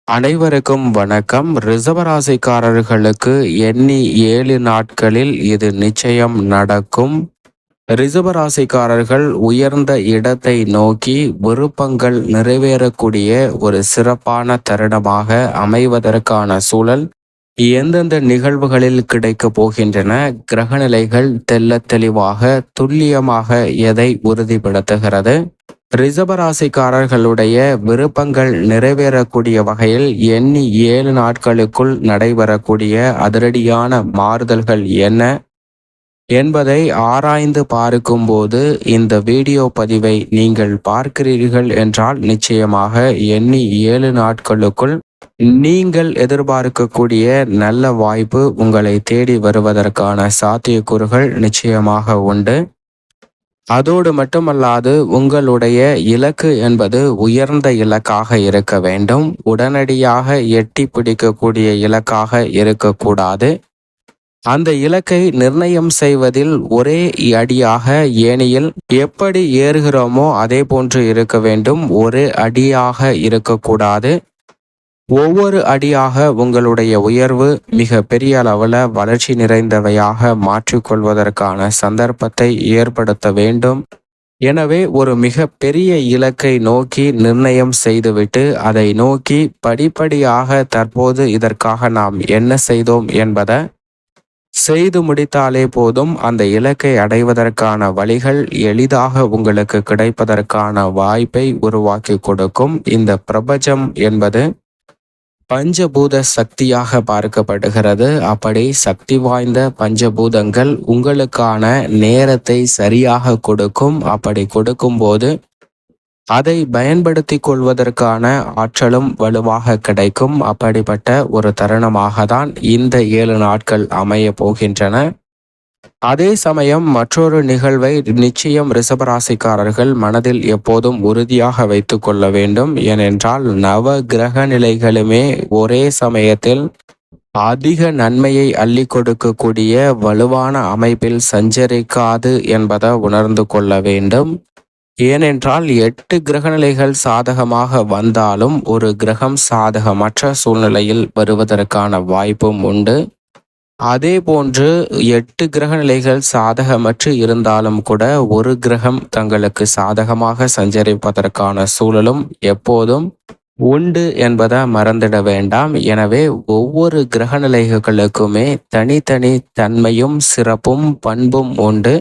அனைவருக்கும் வணக்கம். ரிஷபராசிக்காரர்களுக்கு எண்ணி 7 நாட்களில் இது நிச்சயம் நடக்கும். ரிஷபராசிக்காரர்கள் உயர்ந்த இடத்தை நோக்கி விருப்பங்கள் நிறைவேறக்கூடிய ஒரு சிறப்பான தருணமாக அமைவதற்கான சூழல் எந்தெந்த நிகழ்வுகளில் கிடைக்கப் போகின்றன, கிரகநிலைகள் தெள்ளத் தெளிவாக துல்லியமாக எதை உறுதிப்படுத்துகிறது, ரிஷபராசிக்காரர்களுடைய விருப்பங்கள் நிறைவேறக்கூடிய வகையில் எண்ணி 7 நாட்களுக்குள் நடைபெறக்கூடிய அதிரடியான மாறுதல்கள் என்ன என்பதை ஆராய்ந்து பார்க்கும்போது இந்த வீடியோ பதிவை நீங்கள் பார்க்கிறீர்கள் என்றால் நிச்சயமாக எண்ணி 7 நாட்களுக்குள் நீங்கள் எதிர்பார்க்கக்கூடிய நல்ல வாய்ப்பு உங்களை தேடி வருவதற்கான சாத்தியக்கூறுகள் நிச்சயமாக உண்டு. அதோடு மட்டுமல்லாது உங்களுடைய இலக்கு என்பது உயர்ந்த இலக்காக இருக்க வேண்டும். உடனடியாக எட்டி பிடிக்கக்கூடிய இலக்காக இருக்கக்கூடாது. அந்த இலக்கை நிர்ணயம் செய்வதில் ஒரே அடியாக ஏணியில் எப்படி ஏறுகிறோமோ அதே போன்று இருக்க வேண்டும். ஒரு அடியாக இருக்கக்கூடாது. ஒவ்வொரு அடியாக உங்களுடைய உயர்வு மிக பெரிய அளவில் வளர்ச்சி நிறைந்தவையாக மாற்றிக்கொள்வதற்கான சந்தர்ப்பத்தை ஏற்படுத்த வேண்டும். எனவே ஒரு மிக பெரிய இலக்கை நோக்கி நிர்ணயம் செய்துவிட்டு அதை நோக்கி படிப்படியாக தற்போது இதற்காக நாம் என்ன செய்தோம் என்பதை செய்து முடித்தாலே போதும். அந்த இலக்கை அடைவதற்கான வழிகள் எளிதாக உங்களுக்கு கிடைப்பதற்கான வாய்ப்பை உருவாக்கி கொடுக்கும். இந்த பிரபஞ்சம் என்பது பஞ்சபூத சக்தியாக பார்க்கப்படுகிறது. அப்படி சக்தி வாய்ந்த பஞ்சபூதங்கள் உங்களுக்கான நேரத்தை சரியாக கொடுக்கும். அப்படி கொடுக்கும்போது அதை பயன்படுத்தி கொள்வதற்கான ஆற்றலும் வலுவாக கிடைக்கும். அப்படிப்பட்ட ஒரு தருணமாக தான் இந்த 7 நாட்கள் அமைய போகின்றன. அதே சமயம் மற்றொரு நிகழ்வை நிச்சயம் ரிஷபராசிக்காரர்கள் மனதில் எப்போதும் உறுதியாக வைத்து கொள்ள வேண்டும். ஏனென்றால் நவ கிரக நிலைகளுமே ஒரே சமயத்தில் அதிக நன்மையை அள்ளி கொடுக்கக்கூடிய வலுவான அமைப்பில் சஞ்சரிக்காது என்பதை உணர்ந்து கொள்ள வேண்டும். ஏனென்றால் 8 கிரகநிலைகள் சாதகமாக வந்தாலும் ஒரு கிரகம் சாதகமற்ற சூழ்நிலையில் வருவதற்கான வாய்ப்பும் உண்டு. அதே போன்று 8 கிரக நிலைகள் சாதகமற்று இருந்தாலும் கூட ஒரு கிரகம் தங்களுக்கு சாதகமாக சஞ்சரிப்பதற்கான சூழலும் எப்போதும் உண்டு என்பதை மறந்துட வேண்டாம். எனவே ஒவ்வொரு கிரக நிலைகளுக்குமே தனித்தனி தன்மையும் சிறப்பும் பண்பும் உண்டு.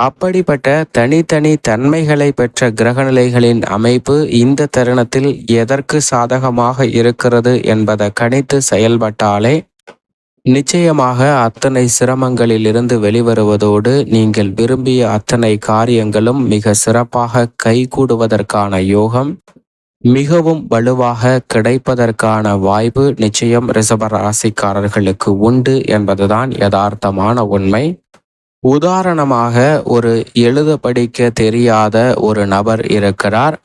அப்படிப்பட்ட தனித்தனி தன்மைகளை பெற்ற கிரகநிலைகளின் அமைப்பு இந்த தருணத்தில் எதற்கு சாதகமாக இருக்கிறது என்பதை கணித்து செயல்பட்டாலே நிச்சயமாக அத்தனை சிரமங்களிலிருந்து வெளிவருவதோடு நீங்கள் விரும்பிய அத்தனை காரியங்களும் மிக சிறப்பாக கைகூடுவதற்கான யோகம் மிகவும் வலுவாக கிடைப்பதற்கான வாய்ப்பு நிச்சயம் ரிஷபராசிக்காரர்களுக்கு உண்டு என்பதுதான் யதார்த்தமான உண்மை. உதாரணமாக ஒரு எழுத படிக்க தெரியாத ஒரு நபர் இருக்கிறார்.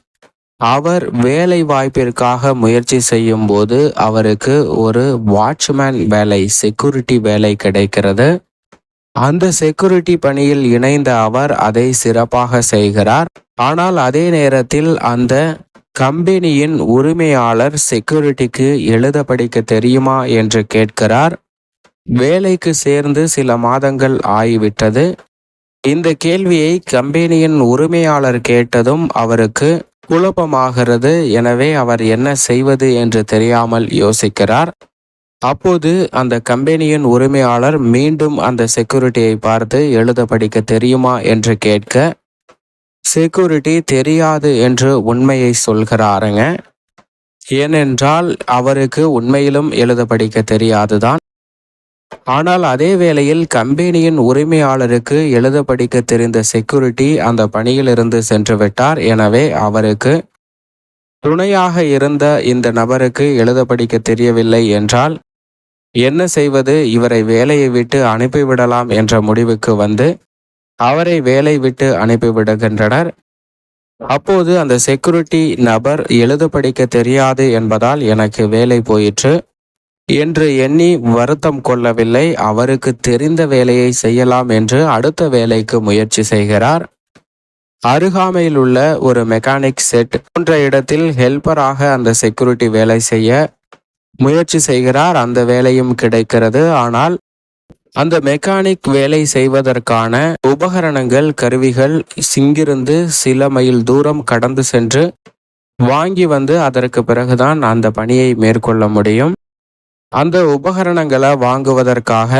அவர் வேலை வாய்ப்பிற்காக முயற்சி செய்யும் போது அவருக்கு ஒரு வாட்ச்மேன் வேலை, செக்யூரிட்டி வேலை கிடைக்கிறது. அந்த செக்யூரிட்டி பணியில் இணைந்த அவர் அதை சிறப்பாக செய்கிறார். ஆனால் அதே நேரத்தில் அந்த கம்பெனியின் உரிமையாளர் செக்யூரிட்டிக்கு எழுத படிக்க தெரியுமா என்று கேட்கிறார். வேலைக்கு சேர்ந்து சில மாதங்கள் ஆகிவிட்டது. இந்த கேள்வியை கம்பெனியின் உரிமையாளர் கேட்டதும் அவருக்கு குழப்பமாகிறது. எனவே அவர் என்ன செய்வது என்று தெரியாமல் யோசிக்கிறார். அப்போது அந்த கம்பெனியின் உரிமையாளர் மீண்டும் அந்த செக்யூரிட்டியை பார்த்து எழுத படிக்க தெரியுமா என்று கேட்க செக்யூரிட்டி தெரியாது என்று உண்மையை சொல்கிறாருங்க. ஏனென்றால் அவருக்கு உண்மையிலும் எழுத படிக்க தெரியாதுதான். ஆனால் அதே வேளையில் கம்பெனியின் உரிமையாளருக்கு எழுத படிக்க தெரிந்த செக்யூரிட்டி அந்த பணியிலிருந்து சென்று விட்டார். எனவே அவருக்கு துணையாக இருந்த இந்த நபருக்கு எழுத படிக்க தெரியவில்லை என்றால் என்ன செய்வது, இவரை வேலையை விட்டு அனுப்பிவிடலாம் என்ற முடிவுக்கு வந்து அவரை வேலை விட்டு அனுப்பிவிடுகின்றனர். அப்போது அந்த செக்யூரிட்டி நபர் எழுத படிக்க தெரியாது என்பதால் எனக்கு வேலை போயிற்று என்று எண்ணி வருத்தம் கொள்ளவில்லை. அவருக்கு தெரிந்த வேலையை செய்யலாம் என்று அடுத்த வேலைக்கு முயற்சி செய்கிறார். அருகாமையில் உள்ள ஒரு மெக்கானிக் செட் போன்ற இடத்தில் ஹெல்ப்பராக அந்த செக்யூரிட்டி வேலை செய்ய முயற்சி செய்கிறார். அந்த வேலையும் கிடைக்கிறது. ஆனால் அந்த மெக்கானிக் வேலை செய்வதற்கான உபகரணங்கள், கருவிகள் இங்கிருந்து சில மைல் தூரம் கடந்து சென்று வாங்கி வந்து அதற்கு பிறகுதான் அந்த பணியை மேற்கொள்ள முடியும். அந்த உபகரணங்களை வாங்குவதற்காக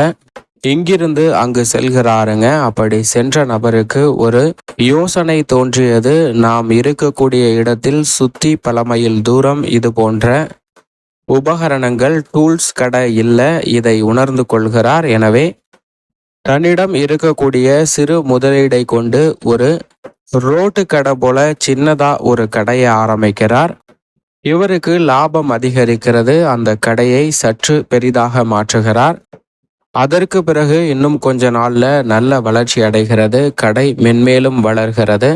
இங்கிருந்து அங்கு செல்கிறாருங்க. அப்படி சென்ற நபருக்கு ஒரு யோசனை தோன்றியது. நாம் இருக்கக்கூடிய இடத்தில் சுத்தி பல மைல் தூரம் இது போன்ற உபகரணங்கள், டூல்ஸ் கடை இல்லை. இதை உணர்ந்து கொள்கிறார். எனவே தன்னிடம் இருக்கக்கூடிய சிறு முதலீடை கொண்டு ஒரு ரோட்டு கடை போல சின்னதா ஒரு கடையை ஆரம்பிக்கிறார். இவருக்கு லாபம் அதிகரிக்கிறது. அந்த கடையை சற்று பெரிதாக மாற்றுகிறார். அதற்கு பிறகு இன்னும் கொஞ்ச நாள்ல நல்ல வளர்ச்சி அடைகிறது. கடை மென்மேலும் வளர்கிறது.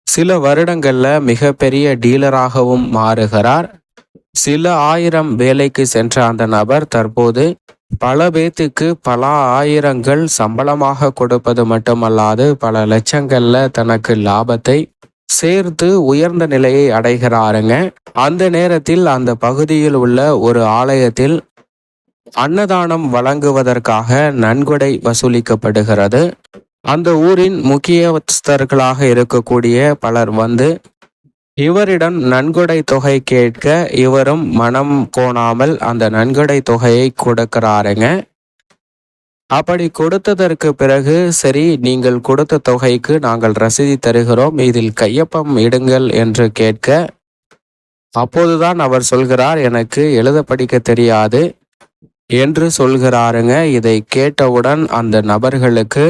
சில வருடங்கள்ல மிகப்பெரிய டீலராகவும் மாறுகிறார். சில ஆயிரம் வேலைக்கு சென்ற அந்த நபர் தற்போது பல பேத்துக்கு பல ஆயிரங்கள் சம்பளமாக கொடுப்பது மட்டுமல்லாது பல லட்சங்கள்ல தனக்கு லாபத்தை சேர்த்து உயர்ந்த நிலையை அடைகிறாருங்க. அந்த நேரத்தில் அந்த பகுதியில் உள்ள ஒரு ஆலயத்தில் அன்னதானம் வழங்குவதற்காக நன்கொடை வசூலிக்கப்படுகிறது. அந்த ஊரின் முக்கியஸ்தர்களாக இருக்கக்கூடிய பலர் வந்து இவரிடம் நன்கொடை தொகை கேட்க இவரும் மனம் கோணாமல் அந்த நன்கொடை தொகையை கொடுக்கிறாருங்க. அப்படி கொடுத்ததற்கு பிறகு, சரி நீங்கள் கொடுத்த தொகைக்கு நாங்கள் ரசீது தருகிறோம், இதில் கையொப்பம் இடுங்கள் என்று கேட்க, அப்போதுதான் அவர் சொல்கிறார், எனக்கு எழுத படிக்க தெரியாது என்று சொல்கிறாருங்க. இதை கேட்டவுடன் அந்த நபர்களுக்கு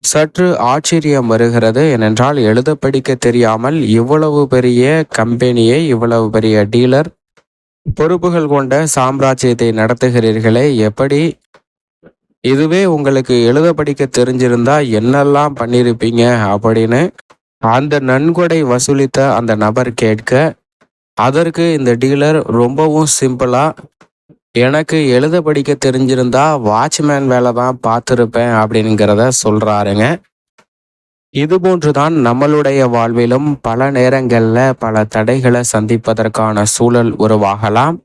சற்று ஆச்சரியம் வருகிறது. ஏனென்றால் எழுத படிக்க தெரியாமல் இவ்வளவு பெரிய கம்பெனியை, இவ்வளவு பெரிய டீலர் பொறுப்புகள் கொண்ட சாம்ராஜ்யத்தை நடத்துகிறீர்களே, எப்படி? இதுவே உங்களுக்கு எழுத படிக்க தெரிஞ்சிருந்தா என்னெல்லாம் பண்ணியிருப்பீங்க அப்படின்னு அந்த நன்கொடை வசூலித்த அந்த நபர் கேட்க, அதற்கு இந்த டீலர் ரொம்பவும் சிம்பிளா, எனக்கு எழுத படிக்க தெரிஞ்சிருந்தா வாட்ச்மேன் வேலை தான் பார்த்துருப்பேன் அப்படிங்கிறத சொல்றாருங்க. இதுபோன்றுதான் நம்மளுடைய வாழ்விலும் பல நேரங்களில் பல தடைகளை சந்திப்பதற்கான சூழல் உருவாகலாம்.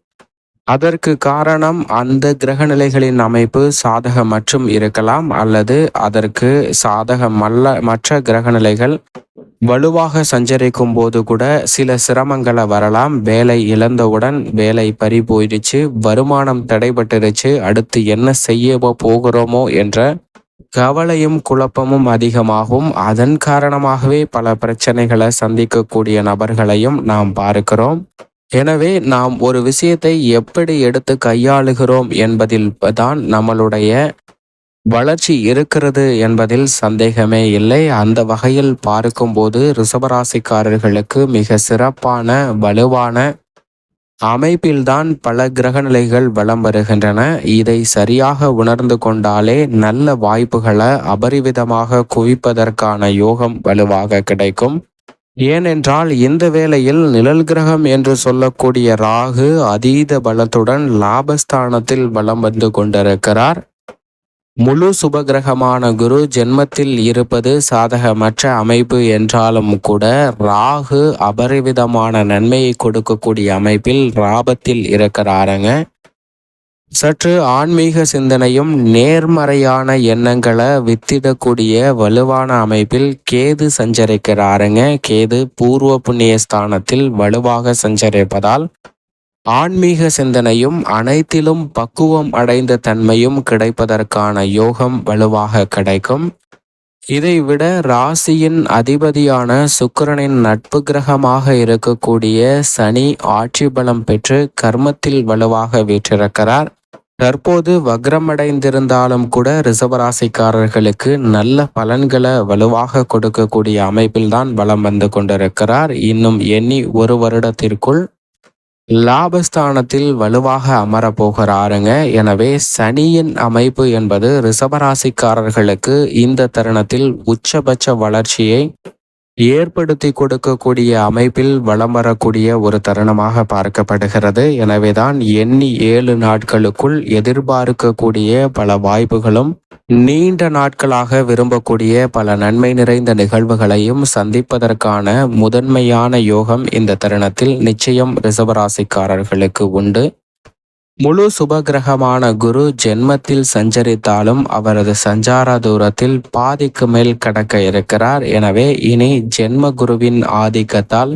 அதற்கு காரணம் அந்த கிரகநிலைகளின் அமைப்பு சாதகமற்றும் இருக்கலாம், அல்லது அதற்கு சாதகமல்ல மற்ற கிரகநிலைகள் வலுவாக சஞ்சரிக்கும் போது கூட சில சிரமங்களை வரலாம். வேலை இழந்தவுடன் வேலை பறி போயிடுச்சு, வருமானம் தடைபட்டுருச்சு, அடுத்து என்ன செய்ய போகிறோமோ என்ற கவலையும் குழப்பமும் அதிகமாகும். அதன் காரணமாகவே பல பிரச்சனைகளை சந்திக்கக்கூடிய நபர்களையும் நாம் பார்க்கிறோம். எனவே நாம் ஒரு விஷயத்தை எப்படி எடுத்து கையாளுகிறோம் என்பதில் தான் நம்மளுடைய வளர்ச்சி இருக்கிறது என்பதில் சந்தேகமே இல்லை. அந்த வகையில் பார்க்கும்போது ரிஷபராசிக்காரர்களுக்கு மிக சிறப்பான வலுவான அமைப்பில்தான் பல கிரகநிலைகள் வலம் வருகின்றன. இதை சரியாக உணர்ந்து கொண்டாலே நல்ல வாய்ப்புகளை அபரிவிதமாக குவிப்பதற்கான யோகம் வலுவாக கிடைக்கும். ஏனென்றால் இந்த வேளையில் நிழல் கிரகம் என்று சொல்லக்கூடிய ராகு அதீத பலத்துடன் லாபஸ்தானத்தில் வலம் வந்து கொண்டிருக்கிறார். முழு சுபகிரகமான குரு ஜென்மத்தில் இருப்பது சாதகமற்ற அமைப்பு என்றாலும் கூட ராகு அபரிவிதமான நன்மையை கொடுக்கக்கூடிய அமைப்பில் லாபத்தில் இருக்கிறாருங்க. சற்று ஆன்மீக சிந்தனையும் நேர்மறையான எண்ணங்களை வித்திடக்கூடிய வலுவான அமைப்பில் கேது சஞ்சரிக்கிறாருங்க. கேது பூர்வ புண்ணிய ஸ்தானத்தில் வலுவாக சஞ்சரிப்பதால் ஆன்மீக சிந்தனையும் அனைத்திலும் பக்குவம் அடைந்த தன்மையும் கிடைப்பதற்கான யோகம் வலுவாக கிடைக்கும். இதைவிட ராசியின் அதிபதியான சுக்கிரனின் நட்பு கிரகமாக இருக்கக்கூடிய சனி ஆட்சி பலம் பெற்று கர்மத்தில் வலுவாக வீற்றிருக்கிறார். தற்போது வக்ரமடைந்திருந்தாலும் கூட ரிஷபராசிக்காரர்களுக்கு நல்ல பலன்களை வலுவாக கொடுக்கக்கூடிய அமைப்பில்தான் வலம் வந்து கொண்டிருக்கிறார். இன்னும் எண்ணி ஒரு வருடத்திற்குள் லாபஸ்தானத்தில் வலுவாக அமரப்போகிறாருங்க. எனவே சனியின் அமைப்பு என்பது ரிஷபராசிக்காரர்களுக்கு இந்த தருணத்தில் உச்சபட்ச வளர்ச்சியை ஏற்படுத்தி கொடுக்கக்கூடிய அமைப்பில் வலம் வரக்கூடிய ஒரு தருணமாக பார்க்கப்படுகிறது. எனவேதான் எண்ணி 7 நாட்களுக்குள் எதிர்பார்க்கக்கூடிய பல வாய்ப்புகளும் நீண்ட நாட்களாக விரும்பக்கூடிய பல நன்மை நிறைந்த நிகழ்வுகளையும் சந்திப்பதற்கான முதன்மையான யோகம் இந்த தருணத்தில் நிச்சயம் ரிஷபராசிக்காரர்களுக்கு உண்டு. முழு சுபகிரகமான குரு ஜென்மத்தில் சஞ்சரித்தாலும் அவரது சஞ்சார தூரத்தில் பாதிக்கு மேல் கடக்க இருக்கிறார். எனவே இனி ஜென்ம குருவின் ஆதிக்கத்தால்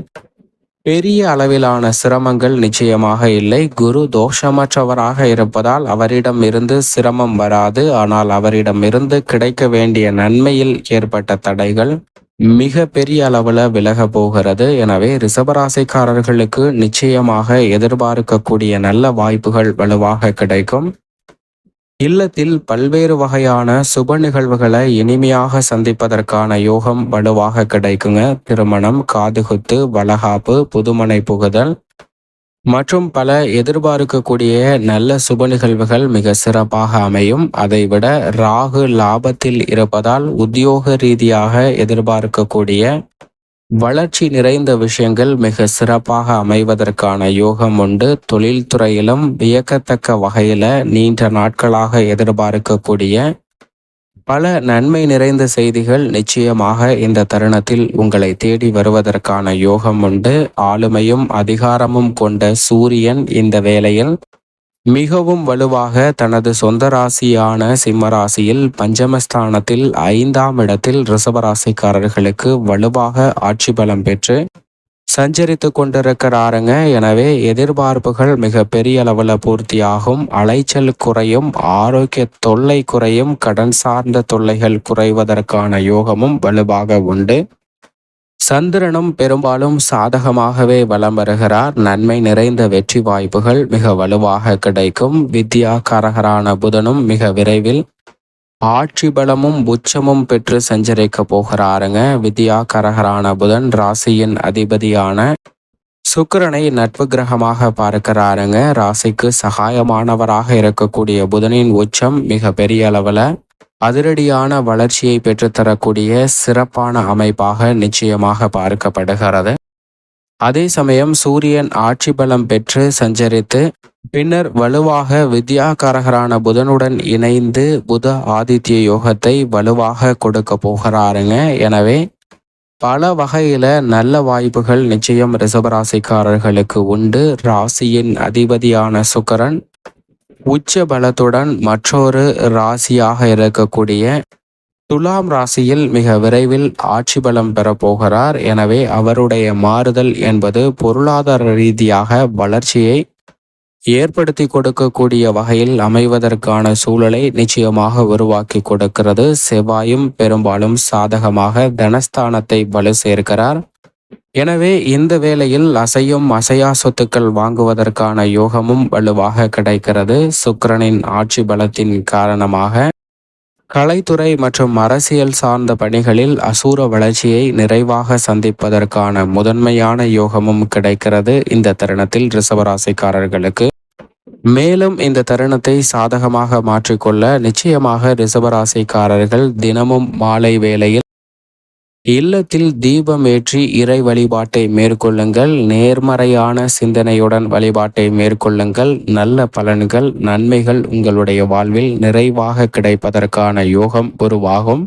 பெரிய அளவிலான சிரமங்கள் நிச்சயமாக இல்லை. குரு தோஷமற்றவராக இருப்பதால் அவரிடம் இருந்து சிரமம் வராது. ஆனால் அவரிடம் இருந்து கிடைக்க வேண்டிய நன்மையில் ஏற்பட்ட தடைகள் மிக பெரிய அளவில் விலக போகிறது. எனவே ரிஷபராசிக்காரர்களுக்கு நிச்சயமாக எதிர்பார்க்கக்கூடிய நல்ல வாய்ப்புகள் வலுவாக கிடைக்கும். இல்லத்தில் பல்வேறு வகையான சுப நிகழ்வுகளை இனிமையாக சந்திப்பதற்கான யோகம் வலுவாக கிடைக்குங்க. திருமணம், காதுகுத்து, வளகாப்பு, புதுமனை புகுதல் மற்றும் பல எதிர்பார்க்கக்கூடிய நல்ல சுப நிகழ்வுகள் மிக சிறப்பாக அமையும். அதைவிட ராகு லாபத்தில் இருப்பதால் உத்தியோக ரீதியாக எதிர்பார்க்கக்கூடிய வளர்ச்சி நிறைந்த விஷயங்கள் மிக சிறப்பாக அமைவதற்கான யோகம் உண்டு. தொழில்துறையிலும் வியக்கத்தக்க வகையில் நீண்ட நாட்களாக எதிர்பார்க்கக்கூடிய பல நன்மை நிறைந்த செய்திகள் நிச்சயமாக இந்த தருணத்தில் உங்களை தேடி வருவதற்கான யோகம் உண்டு. ஆளுமையும் அதிகாரமும் கொண்ட சூரியன் இந்த வேளையில் மிகவும் வலுவாக தனது சொந்த ராசியான சிம்ம ராசியில் பஞ்சமஸ்தானத்தில் 5ஆம் இடத்தில் ரிஷபராசிக்காரர்களுக்கு வலுவாக ஆட்சி பலம் பெற்று சஞ்சரித்து கொண்டிருக்கிறாருங்க. எனவே எதிர்பார்ப்புகள் மிக பெரிய அளவில் பூர்த்தியாகும். அலைச்சல் குறையும், ஆரோக்கிய தொல்லை குறையும், கடன் சார்ந்த தொல்லைகள் குறைவதற்கான யோகமும் வலுவாக உண்டு. சந்திரனும் பெரும்பாலும் சாதகமாகவே வலம் வருகிறார். நன்மை நிறைந்த வெற்றி வாய்ப்புகள் மிக வலுவாக கிடைக்கும். வித்யாகாரகரான புதனும் மிக விரைவில் ஆட்சி பலமும் உச்சமும் பெற்று சஞ்சரிக்க போகிறாருங்க. வித்யாகாரகரான புதன் ராசியின் அதிபதியான சுக்கிரனை நட்பு கிரகமாக பார்க்கிறாருங்க. ராசிக்கு சகாயமானவராக இருக்கக்கூடிய புதனின் உச்சம் மிக பெரிய அளவில் அதிரடியான வளர்ச்சியை பெற்றுத்தரக்கூடிய சிறப்பான அமைப்பாக நிச்சயமாக பார்க்கப்படுகிறது. அதே சமயம் சூரியன் ஆட்சி பலம் பெற்று சஞ்சரித்து பின்னர் வலுவாக வித்யாகாரகரான புதனுடன் இணைந்து புத ஆதித்ய யோகத்தை வலுவாக கொடுக்க போகிறாருங்க. எனவே பல வகையில நல்ல வாய்ப்புகள் நிச்சயம் ரிஷபராசிக்காரர்களுக்கு உண்டு. ராசியின் அதிபதியான சுக்கிரன் உச்ச பலத்துடன் மற்றொரு ராசியாக இருக்கக்கூடிய துலாம் ராசியில் மிக விரைவில் ஆட்சி பலம் பெறப்போகிறார். எனவே அவருடைய மாறுதல் என்பது பொருளாதார ரீதியாக வளர்ச்சியை ஏற்படுத்தி கொடுக்கக்கூடிய வகையில் அமைவதற்கான சூழலை நிச்சயமாக உருவாக்கி கொடுக்கிறது. செவ்வாயும் பெரும்பாலும் சாதகமாக தனஸ்தானத்தை வலு சேர்க்கிறார். எனவே இந்த வேளையில் அசையும் அசையா சொத்துக்கள் வாங்குவதற்கான யோகமும் வலுவாக கிடைக்கிறது. சுக்கிரனின் ஆட்சி பலத்தின் காரணமாக கலைத்துறை மற்றும் அரசியல் சார்ந்த பணிகளில் அசூர வளர்ச்சியை நிறைவாக சந்திப்பதற்கான முதன்மையான யோகமும் கிடைக்கிறது இந்த தருணத்தில் ரிஷபராசிக்காரர்களுக்கு. மேலும் இந்த தருணத்தை சாதகமாக மாற்றிக்கொள்ள நிச்சயமாக ரிஷபராசிக்காரர்கள் தினமும் மாலை வேளையில் இல்லத்தில் தீபம் ஏற்றி இறை வழிபாட்டை மேற்கொள்ளுங்கள். நேர்மறையான சிந்தனையுடன் வழிபாட்டை மேற்கொள்ளுங்கள். நல்ல பலன்கள், நன்மைகள் உங்களுடைய வாழ்வில் நிறைவாக கிடைப்பதற்கான யோகம் உருவாகும்.